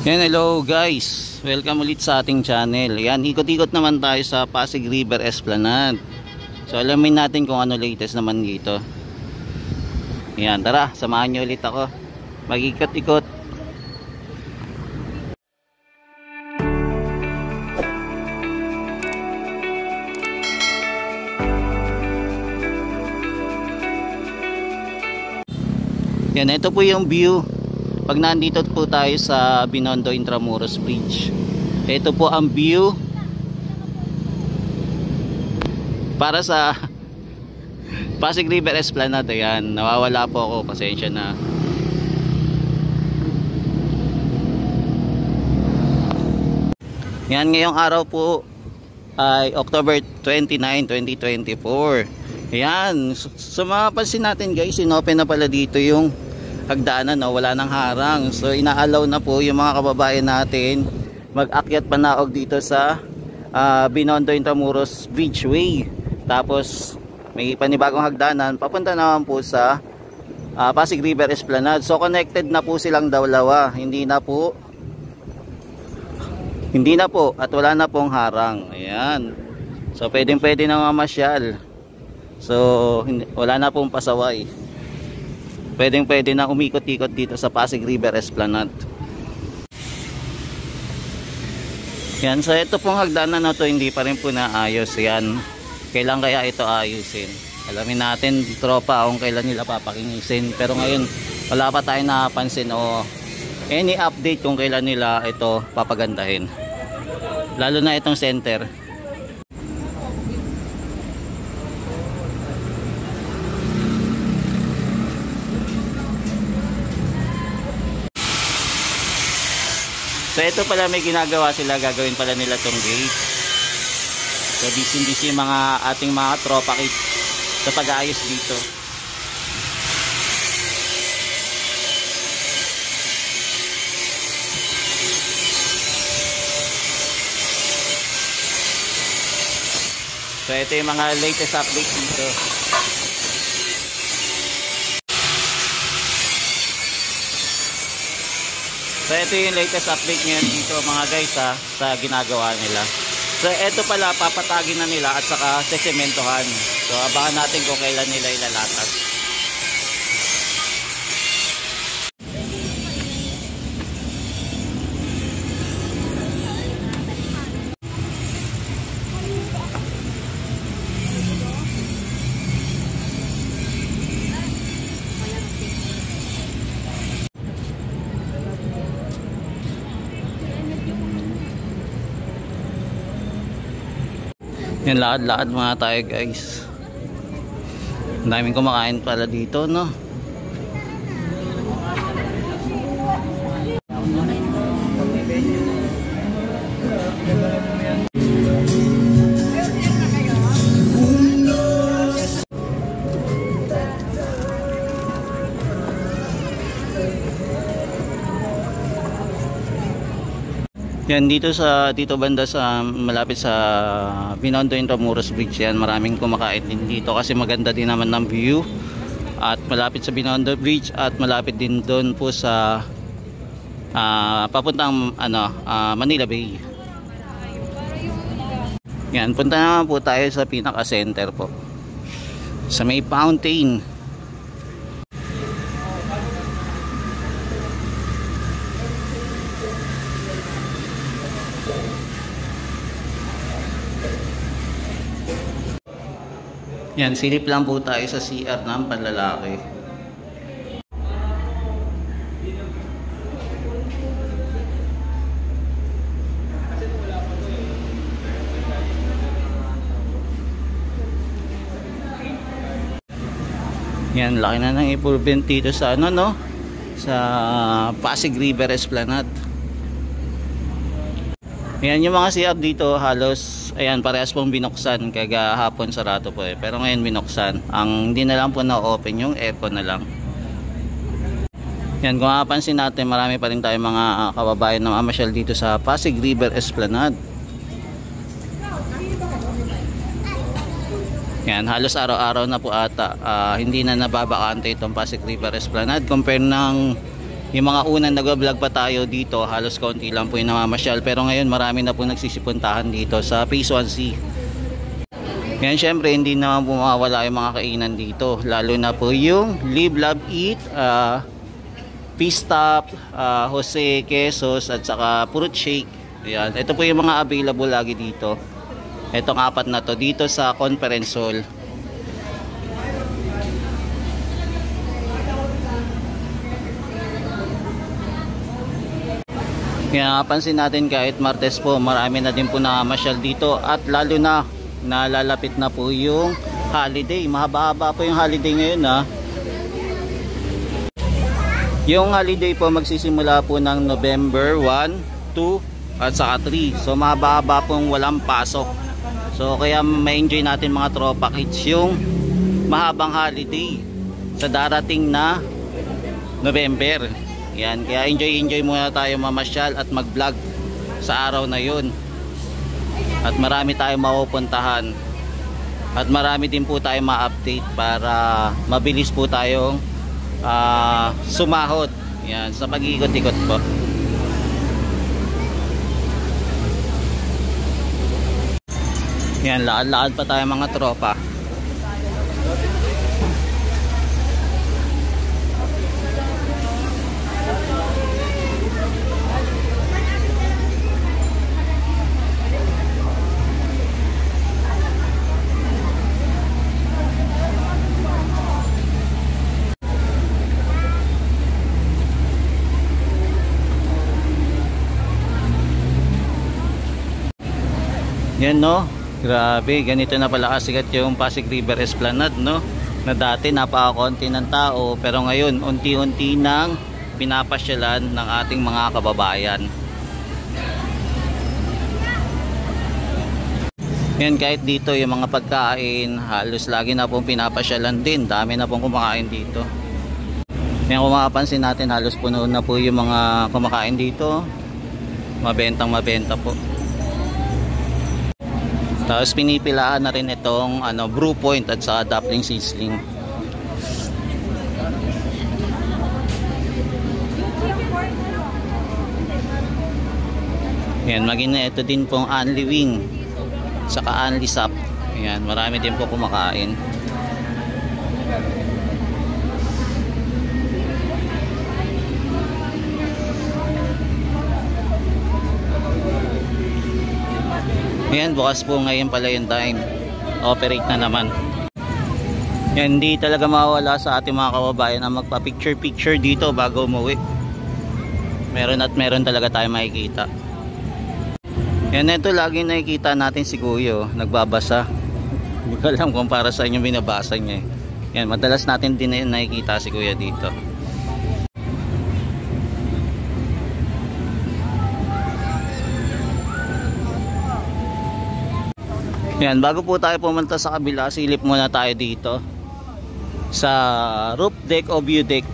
Yan, hello guys, welcome ulit sa ating channel. Yan, ikot-ikot naman tayo sa Pasig River Esplanade. So alamin natin kung ano latest naman dito. Yan, tara, samahan nyo ulit ako mag-ikot-ikot. Yan, ito po yung view pag nandito po tayo sa Binondo Intramuros Bridge. Ito po ang view para sa Pasig River Esplanade. Ayan, nawawala po ako, pasensya na. Yan, ngayong araw po ay October 29, 2024. Ayan, so mapapansin natin guys, inopen na pala dito yung hagdanan, no? Wala nang harang. So inaalaw na po yung mga kababayan natin mag-akyat panaog dito sa Binondo Intramuros Bridgeway. Tapos may panibagong hagdanan papunta naman po sa Pasig River Esplanade. So connected na po silang dalawa. Hindi na po at wala na pong harang. Ayan. So pwede na mamasyal. So wala na pong pasaway. Pwede na umikot-ikot dito sa Pasig River Esplanade. Yan, so ito pong hagdanan na to hindi pa rin po naayos. Yan, kailan kaya ito ayusin? Alamin natin tropa kung kailan nila papakingisin. Pero ngayon wala pa tayong napansin o any update kung kailan nila ito papagandahin. Lalo na itong center. So ito pala may ginagawa sila, gagawin pala nila tong gate. So busy yung mga ating mga tropa kit sa pag-aayos dito. So ito yung mga latest update dito. So ito yung latest update ngayon dito mga guys sa ginagawa nila. So ito pala papatagin na nila at saka sesementohan. So abangan natin kung kailan nila ilalatas. Yan, lakad-lakad mga tayo guys. Ang daming kumakain pala dito, no? Yan, dito banda sa malapit sa Binondo Intramuros Bridge, yan maraming kumakain din dito kasi maganda din naman ng view at malapit sa Binondo Bridge at malapit din doon po sa papuntang Manila Bay. Yan, punta naman po tayo sa pinaka center po sa may fountain. Yan, silip lang po tayo sa CR ng panlalaki. Yan, laki na ng improvement dito sa sa Pasig River Esplanade. Ayan, yung mga CR dito halos, ayan, parehas pong binuksan. Kagahapon sarado po pero ngayon binuksan. Ang hindi na lang po na-open yung aircon na lang. Yan, kung mapapansin natin marami pa rin tayong mga kababayan na mamasyal dito sa Pasig River Esplanade. Yan, halos araw-araw na po ata. Hindi na nababakante itong Pasig River Esplanade compare ng Yung mga unang nag-vlog pa tayo dito, halos konti lang po yung namamasyal, pero ngayon marami na po nagsisipuntahan dito sa Phase 1C. Yan, syempre hindi naman po mawawala yung mga kainan dito, lalo na po yung Live, Love, Eat, Peace Stop, Jose Quesos at saka Fruit Shake. Yan, ito po yung mga available lagi dito. Itong 4 na to dito sa Conference Hall. Kaya napansin natin kahit Martes po, marami na din po nakamasyal dito, at lalo na nalalapit na po yung holiday. Mahaba-haba po yung holiday ngayon ha. Yung holiday po magsisimula po ng November 1, 2 at saka 3. So mahaba-haba pong walang pasok. So kaya ma-enjoy natin mga tropa kids yung mahabang holiday sa darating na November. Yan, kaya enjoy muna tayo mamasyal at mag-vlog sa araw na yun. At marami tayong mapupuntahan. At marami din po tayong ma-update para mabilis po tayong sumahod. Yan, sa pag-ikot-ikot po. Yan, lakad-lakad pa tayo mga tropa. Yan no, grabe, ganito na pala kasikat yung Pasig River Esplanade no, na dati napakakonti ng tao, pero ngayon unti-unti nang pinapasyalan ng ating mga kababayan. Yan, kahit dito yung mga pagkain halos lagi na pong pinapasyalan din, dami na pong kumakain dito. Yan, kung makapansin natin halos puno na po yung mga kumakain dito, mabentang mabenta po. Tapos pinipilaan na rin itong Brew Point at saka Dumpling Sizzling. Yan, maging na ito din pong Anli Wing saka Anli Sap. Yan, marami din po kumakain. Yan, bukas po ngayon pala yung time. Operate na naman. Yan, hindi talaga mawawala sa ating mga kababayan na magpa-picture-picture dito bago umuwi. Meron at meron talaga tayo makikita. Yan, ito lagi nakikita natin si Kuyo, nagbabasa. Hindi ko alam kung para sa inyo binabasa niya. Yan, madalas natin din nakikita si Kuya dito. Yan, bago po tayo pumunta sa kabila, silip muna tayo dito sa roof deck o view deck.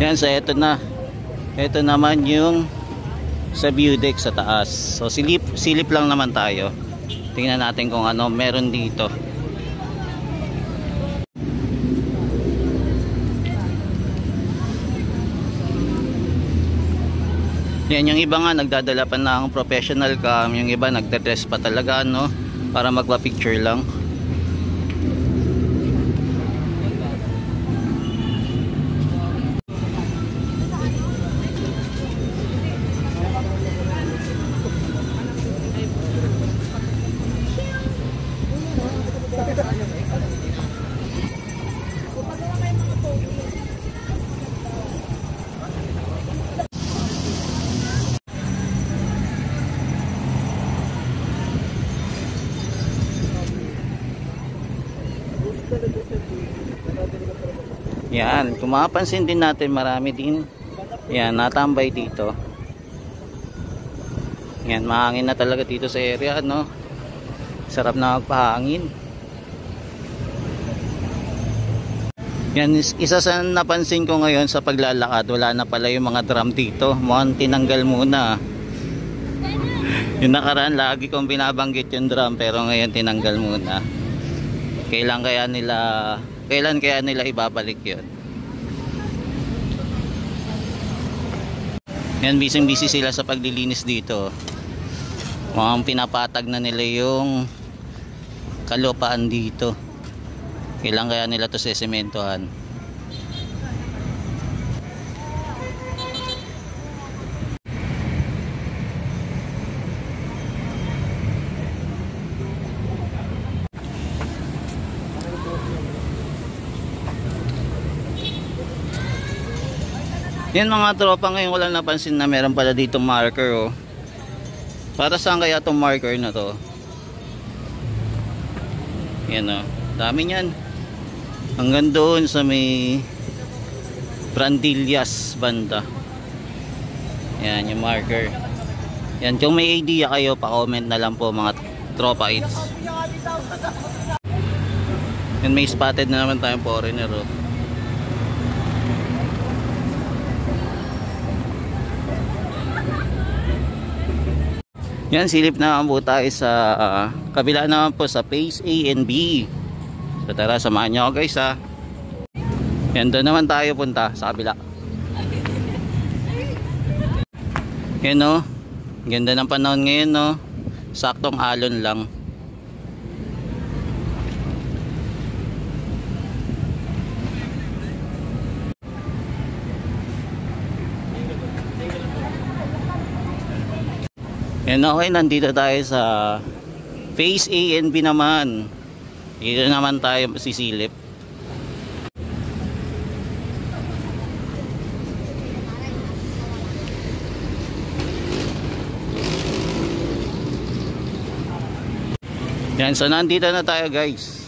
Yan, so ito na. Ito naman yung sa view deck sa taas. So silip lang naman tayo. Tingnan natin kung ano meron dito. Yan, yung iba nga nagdadala pa ng professional cam, yung iba nagdadress pa talaga no, para magpa-picture lang. Yan, kung mapapansin din natin marami din yan natambay dito. Yan, mahangin na talaga dito sa area no. Sarap na magpahangin. Yan, isa sa napansin ko ngayon sa paglalakad, wala na pala yung mga drum dito. Mukhang tinanggal muna. Yung nakaraan lagi kong binabanggit yung drum, pero ngayon tinanggal muna. kailan kaya nila ibabalik yun. Yan, busy sila sa paglilinis dito. Mukhang pinapatag na nila yung kalupaan dito. Kailan kaya nila to sesementohan. Yan mga tropa, ngayon wala napansin na meron pala dito marker, oh. Para saan kaya itong marker na to? Yan, oh. Dami niyan. Hanggang doon sa may Brandillas banda. Yan yung marker. Yan, kung may idea kayo, pa-comment na lang po mga tropa hits. Yan, may spotted na naman tayong foreigner, oh. Yan, silip naman po tayo sa kabila naman po sa phase A and B. So tara, samahan nyo ako guys, ha. Yan, doon naman tayo punta sa kabila. Yan, no. Ganda ng panahon ngayon, no. Saktong alon lang. Yan, okay, nandito tayo sa phase A and B naman. Dito naman tayo sisilip. Yan, so nandito na tayo guys.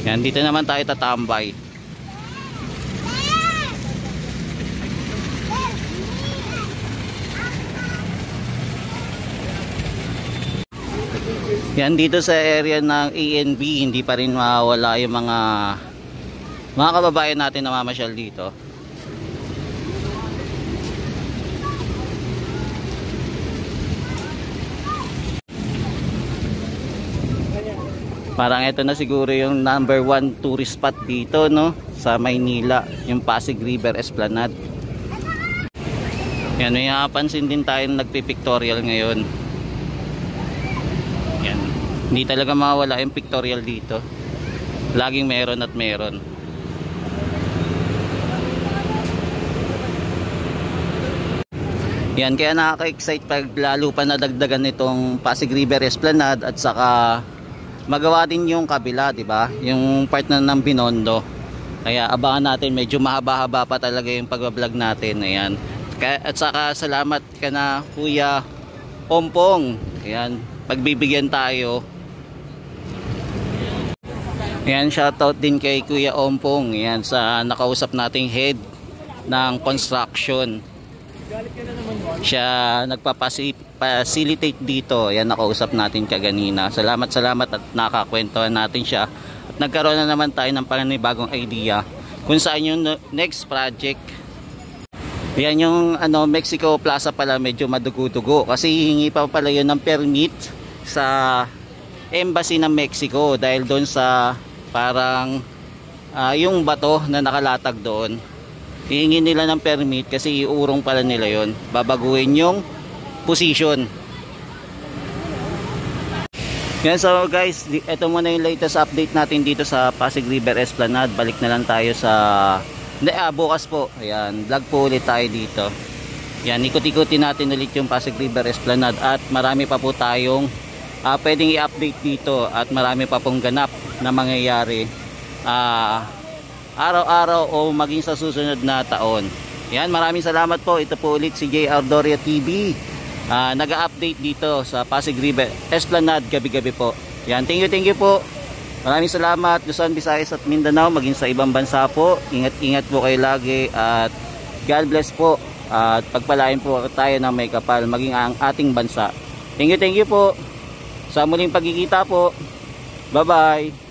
Yan, dito naman tayo tatambay. Yan, dito sa area ng A and B, hindi pa rin mawala yung mga kababayan natin na mamasyal dito. Parang ito na siguro yung number 1 tourist spot dito, no, sa Maynila, yung Pasig River Esplanade. Yan, may napansin din tayong nagpipictorial ngayon. Yan, hindi talaga mawala yung pictorial dito. Laging meron at meron. Yan, kaya nakaka-excite pag lalo pa nadagdagan itong Pasig River Esplanade at saka magawa din yung kabila, di ba? Yung part na ng Binondo. Kaya abangan natin, medyo mahaba-haba pa talaga yung pag-vlog natin. Ayan. At saka salamat ka na Kuya Ompong. Ayan, pagbibigyan tayo. Ayan, shoutout din kay Kuya Ompong. Ayan, sa nakausap nating head ng construction. Siya nagpa-facilitate dito. Ayan, nakausap natin kaganina. Salamat at nakakwentuhan natin siya. At nagkaroon na naman tayo ng panibagong idea kung saan yung next project. Ayan, yung Mexico Plaza pala medyo madugo-dugo kasi hihingi pa pala yun ng permit sa Embassy ng Mexico dahil doon sa parang yung bato na nakalatag doon. Hihingi nila ng permit kasi iurong pala nila yon, babaguhin yung position. Yan, so guys, ito muna yung latest update natin dito sa Pasig River Esplanade. Balik na lang tayo sa bukas po. Ayan, vlog po ulit tayo dito. Yan, ikot-ikutin natin ulit yung Pasig River Esplanade at marami pa po tayong pwedeng i-update dito at marami pa pong ganap na mangyayari araw-araw o maging sa susunod na taon. Yan, maraming salamat po. Ito po ulit si JR Doria TV. Nag-update dito sa Pasig River Esplanade gabi-gabi po. Yan, thank you po. Maraming salamat Luzon, Visayas at Mindanao, maging sa ibang bansa po. Ingat-ingat po kayo lagi at God bless po. At pagpalain po tayo ng may kapal maging ang ating bansa. Thank you po. Sa muling pagkikita po. Bye-bye.